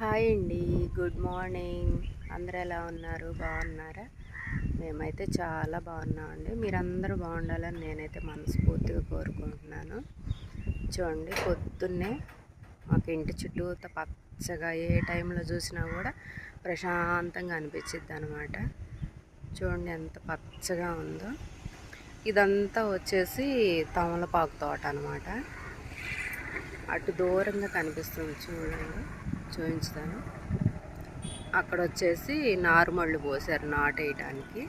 Hi అండి. Good morning. అందరూ ఎలా ఉన్నారు? బాగున్నారా? మేమైతే చాలా బాగున్నామండి. మీరందరూ బాగుండాలని నేనైతే మనస్ఫూర్తిగా కోరుకుంటున్నాను. చూడండి, పొద్దున్నే మాకు ఇంటి చుట్టూత పచ్చగా ఏ టైంలో చూసినా కూడా ప్రశాంతంగా అనిపించిద్ది అనమాట. చూడండి ఎంత పచ్చగా ఉందో. ఇదంతా వచ్చేసి తమలపాకు తోట అనమాట. అటు దూరంగా కనిపిస్తుంది చూడండి, చూపించుతాను. అక్కడ వచ్చేసి నారుమళ్ళు పోసారు నాటేయడానికి.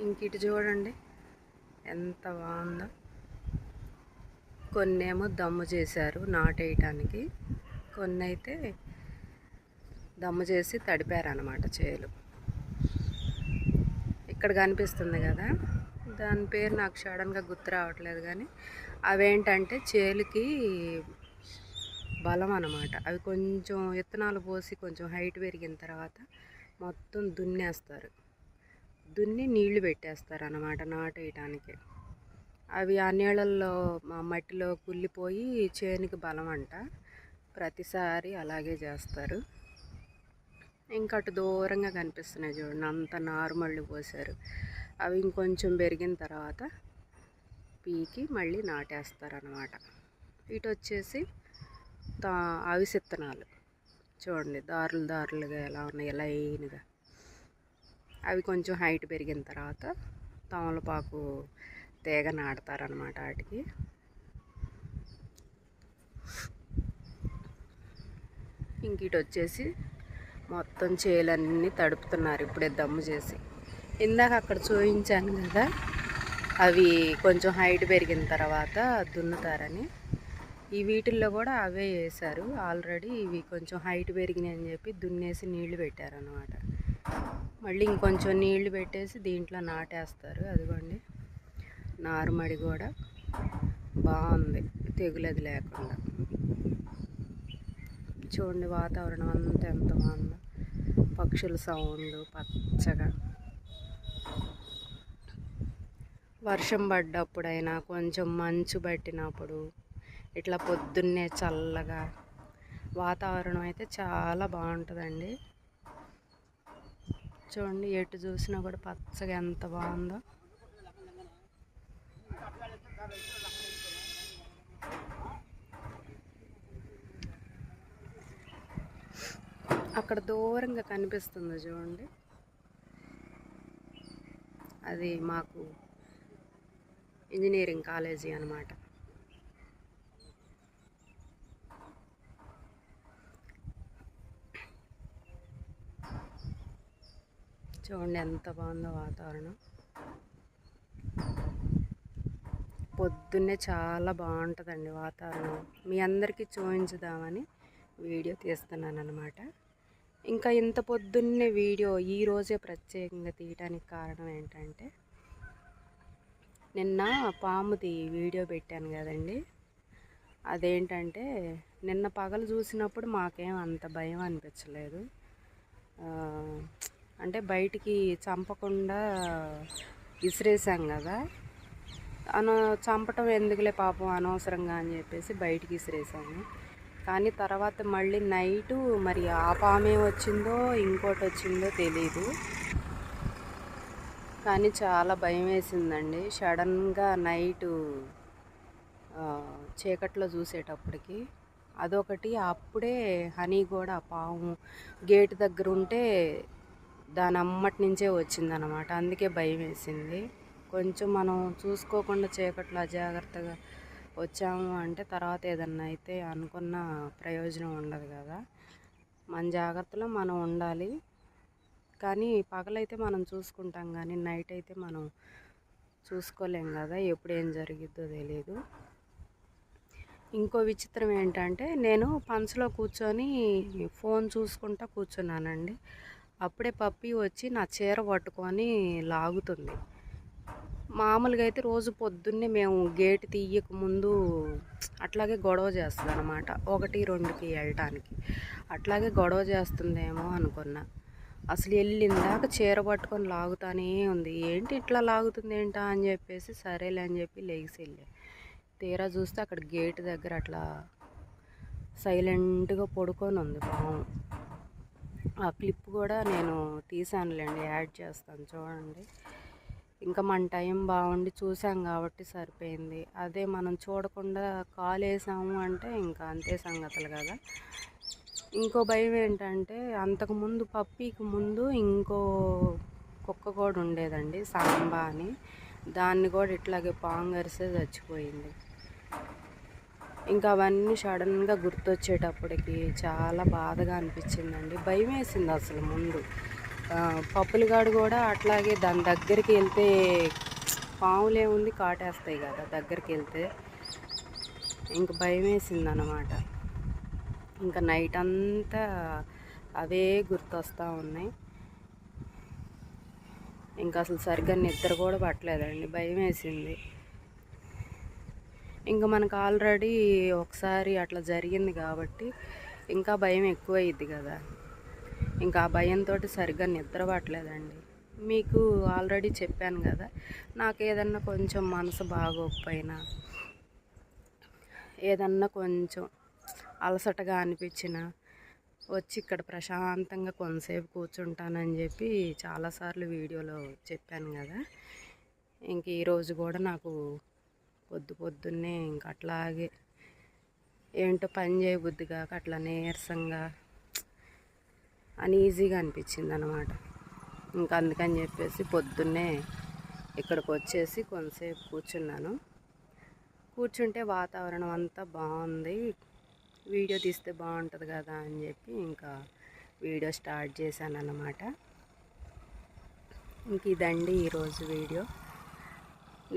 ఇంక ఇటు చూడండి ఎంత బాగుందో. కొన్నేమో దమ్ము చేశారు నాటేయటానికి, కొన్ని అయితే దమ్ము చేసి తడిపారనమాట చేలు. ఇక్కడ కనిపిస్తుంది కదా, దాని పేరు నాకు సడన్గా గుర్తు రావట్లేదు, కానీ అవేంటంటే చేలుకి బలం అన్నమాట. అవి కొంచెం విత్తనాలు పోసి కొంచెం హైట్ పెరిగిన తర్వాత మొత్తం దున్నేస్తారు, దున్ని నీళ్లు పెట్టేస్తారు అన్నమాట నాటేయటానికి. అవి ఆ నీళ్ళల్లో మట్టిలో కుళ్ళిపోయి చేనుకి బలం అంట. ప్రతిసారి అలాగే చేస్తారు. ఇంకా అటు దూరంగా కనిపిస్తున్నాయి చూడండి, అంత నారుమళ్ళు పోసారు. అవి ఇంకొంచెం పెరిగిన తర్వాత పీకి మళ్ళీ నాటేస్తారనమాట. ఇటు వచ్చేసి అవిసె విత్తనాలు చూడండి, దారులు దారులుగా ఎలా ఉన్నాయి, లైన్గా. అవి కొంచెం హైట్ పెరిగిన తర్వాత తమలపాకు తీగ నాటుతారనమాట వాటికి. ఇంక ఇటు వచ్చేసి మొత్తం చేలన్నీ తడుపుతున్నారు ఇప్పుడే దమ్ము చేసి. ఇందాక అక్కడ చూపించాను కదా, అవి కొంచెం హైట్ పెరిగిన తర్వాత దున్నుతారని. ఈ వీటిల్లో కూడా అవే వేశారు ఆల్రెడీ. ఇవి కొంచెం హైట్ పెరిగినాయి అని చెప్పి దున్నేసి నీళ్లు పెట్టారనమాట. మళ్ళీ ఇంకొంచెం నీళ్లు పెట్టేసి దీంట్లో నాటేస్తారు. అదిగోండి, నారుమడి కూడా బాగుంది, తెగులది లేకుండా. చూడండి వాతావరణం అంతా ఎంత బాగుందో, పక్షుల సౌండ్ పచ్చగా. వర్షం పడ్డప్పుడైనా కొంచెం మంచు పట్టినప్పుడు ఇట్లా పొద్దున్నే చల్లగా వాతావరణం అయితే చాలా బాగుంటుందండి. చూడండి ఎటు చూసినా కూడా పచ్చగా ఎంత బాగుందో. అక్కడ దూరంగా కనిపిస్తుంది చూడండి, అది మాకు ఇంజనీరింగ్ కాలేజీ అన్నమాట. చూడండి ఎంత బాగుందో వాతావరణం. పొద్దున్నే చాలా బాగుంటుందండి వాతావరణం. మీ అందరికీ చూపించుదామని వీడియో తీస్తున్నాను అనమాట. ఇంకా ఇంత పొద్దున్నే వీడియో ఈరోజే ప్రత్యేకంగా తీయడానికి కారణం ఏంటంటే, నిన్న పాముది వీడియో పెట్టాను కదండి. అదేంటంటే, నిన్న పగలు చూసినప్పుడు మాకేం అంత భయం అనిపించలేదు. అంటే బయటికి చంపకుండా విసిరేసాం కదా, చంపటం ఎందుకులే పాపం అనవసరంగా అని చెప్పేసి బయటికి విసిరేసాము. కానీ తర్వాత మళ్ళీ నైటు మరి ఆ పామే వచ్చిందో ఇంకోటి వచ్చిందో తెలీదు, కానీ చాలా భయం వేసిందండి. సడన్గా నైటు చీకట్లో చూసేటప్పటికి అదొకటి. అప్పుడే హనీ కూడా పాము గేటు దగ్గర ఉంటే దాని అమ్మటి నుంచే వచ్చిందనమాట. అందుకే భయం వేసింది. కొంచెం మనం చూసుకోకుండా చీకట్లో అజాగ్రత్తగా వచ్చాము అంటే తర్వాత ఏదన్నా అయితే అనుకున్న ప్రయోజనం ఉండదు కదా. మన జాగ్రత్తలో మనం ఉండాలి. కానీ పగలైతే మనం చూసుకుంటాం, కానీ నైట్ అయితే మనం చూసుకోలేం కదా, ఎప్పుడు ఏం జరిగిద్దో తెలియదు. ఇంకో విచిత్రం ఏంటంటే, నేను పంచలో కూర్చొని ఫోన్ చూసుకుంటా కూర్చున్నానండి. అప్పుడే పప్పి వచ్చి నా చీర పట్టుకొని లాగుతుంది. మామూలుగా అయితే రోజు పొద్దున్నే మేము గేటు తీయక ముందు అట్లాగే గొడవ చేస్తుంది అనమాట, 1-2కి వెళ్ళటానికి. అట్లాగే గొడవ చేస్తుందేమో అనుకున్నా. అసలు వెళ్ళిందాక చీర పట్టుకొని లాగుతానే ఉంది. ఏంటి ఇట్లా లాగుతుంది ఏంటా అని చెప్పేసి సరేలే అని చెప్పి లేచి వెళ్ళా. తీరా చూస్తే అక్కడ గేటు దగ్గర అట్లా సైలెంట్గా పడుకొని ఉంది పాము. ఆ క్లిప్ కూడా నేను తీసానులేండి, యాడ్ చేస్తాను చూడండి. ఇంకా మన టైం బాగుండి చూసాం కాబట్టి సరిపోయింది. అదే మనం చూడకుండా కాల్ వేసాము అంటే ఇంకా అంతే సంగతులు కదా. ఇంకో భయం ఏంటంటే, అంతకుముందు పప్పీకి ముందు ఇంకో కుక్క కూడా ఉండేదండి, సాంబా అని. దాన్ని కూడా ఇట్లాగే పాము కరిసే చచ్చిపోయింది. ఇంకా అవన్నీ సడన్గా గుర్తొచ్చేటప్పటికి చాలా బాధగా అనిపించిందండి. భయం వేసింది అసలు ముందు. పప్పులగాడు కూడా అట్లాగే దాని దగ్గరికి వెళ్తే పాములే ఉంది, కాటేస్తాయి కదా దగ్గరికి వెళ్తే. ఇంక భయం వేసింది అన్నమాట. ఇంకా నైట్ అంతా అవే గుర్తొస్తూ ఉన్నాయి. ఇంకా అసలు సరిగ్గా నిద్ర కూడా పట్టలేదండి, భయం వేసింది. ఇంకా మనకు ఆల్రెడీ ఒకసారి అట్లా జరిగింది కాబట్టి ఇంకా భయం ఎక్కువయ్యిద్ది కదా. ఇంకా ఆ భయంతో సరిగ్గా నిద్ర పట్టలేదండి. మీకు ఆల్రెడీ చెప్పాను కదా, నాకు ఏదన్నా కొంచెం మనసు బాగోకపోయినా, ఏదన్నా కొంచెం అలసటగా అనిపించిన వచ్చి ఇక్కడ ప్రశాంతంగా కొంతసేపు కూర్చుంటానని చెప్పి చాలాసార్లు వీడియోలో చెప్పాను కదా. ఇంక ఈరోజు కూడా నాకు పొద్దున్నే ఇంక అట్లాగే ఏంటో పని చేయబుద్ధి కాక అట్లా నీరసంగా అన్ఈజీగా అనిపించింది అనమాట. ఇంకా అందుకని చెప్పేసి పొద్దున్నే ఇక్కడికి వచ్చేసి కొంతసేపు కూర్చున్నాను. కూర్చుంటే వాతావరణం అంతా బాగుంది, వీడియో తీస్తే బాగుంటుంది కదా అని చెప్పి ఇంకా వీడియో స్టార్ట్ చేశాను అన్నమాట. ఇంక ఇదండి ఈరోజు వీడియో.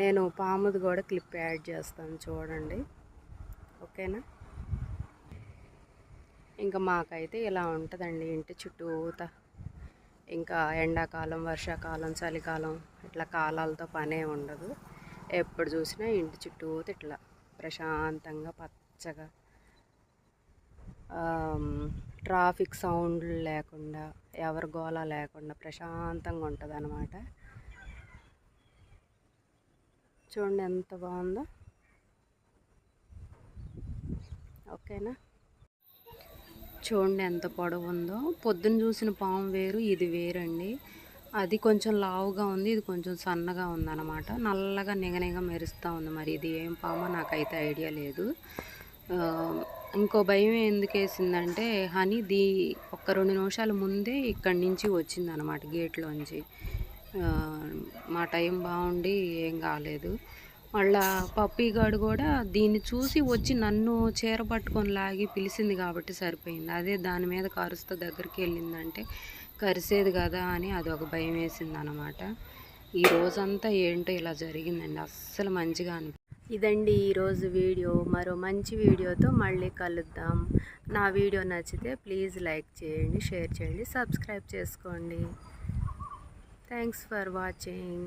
నేను పాముది కూడా క్లిప్ యాడ్ చేస్తాను చూడండి, ఓకేనా. ఇంకా మాకైతే ఇలా ఉంటుందండి ఇంటి చుట్టూత. ఇంకా ఎండాకాలం, వర్షాకాలం, చలికాలం ఇట్లా కాలాలతో పనే ఉండదు. ఎప్పుడు చూసినా ఇంటి చుట్టూత ఇట్లా ప్రశాంతంగా పచ్చగా, ట్రాఫిక్ సౌండ్లు లేకుండా, ఎవరి గోల లేకుండా ప్రశాంతంగా ఉంటుంది అన్నమాట. చూడండి ఎంత బాగుందో, ఓకేనా. చూడండి ఎంత పొడవు ఉందో. పొద్దున్న చూసిన పాము వేరు, ఇది వేరండి. అది కొంచెం లావుగా ఉంది, ఇది కొంచెం సన్నగా ఉందన్నమాట. నల్లగా నిగనిగ మెరుస్తూ ఉంది. మరి ఇది ఏం పామో నాకైతే ఐడియా లేదు. ఇంకో భయం ఎందుకు వేసిందంటే, హనీ ఒక్క 2 నిమిషాల ముందే ఇక్కడి నుంచి వచ్చిందనమాట, గేట్లోంచి. మా టైం బాగుండి ఏం కాలేదు. మళ్ళా పప్పీగాడు కూడా దీన్ని చూసి వచ్చి నన్ను చీర పట్టుకొని లాగి పిలిచింది కాబట్టి సరిపోయింది. అదే దాని మీద కరుస్తూ దగ్గరికి వెళ్ళిందంటే కరిసేది కదా అని అదొక భయం వేసింది అనమాట. ఈ రోజంతా ఏంటో ఇలా జరిగిందండి, అస్సలు మంచిగా ఇదండి ఈరోజు వీడియో. మరో మంచి వీడియోతో మళ్ళీ కలుద్దాం. నా వీడియో నచ్చితే ప్లీజ్ లైక్ చేయండి, షేర్ చేయండి, సబ్స్క్రైబ్ చేసుకోండి. Thanks for watching.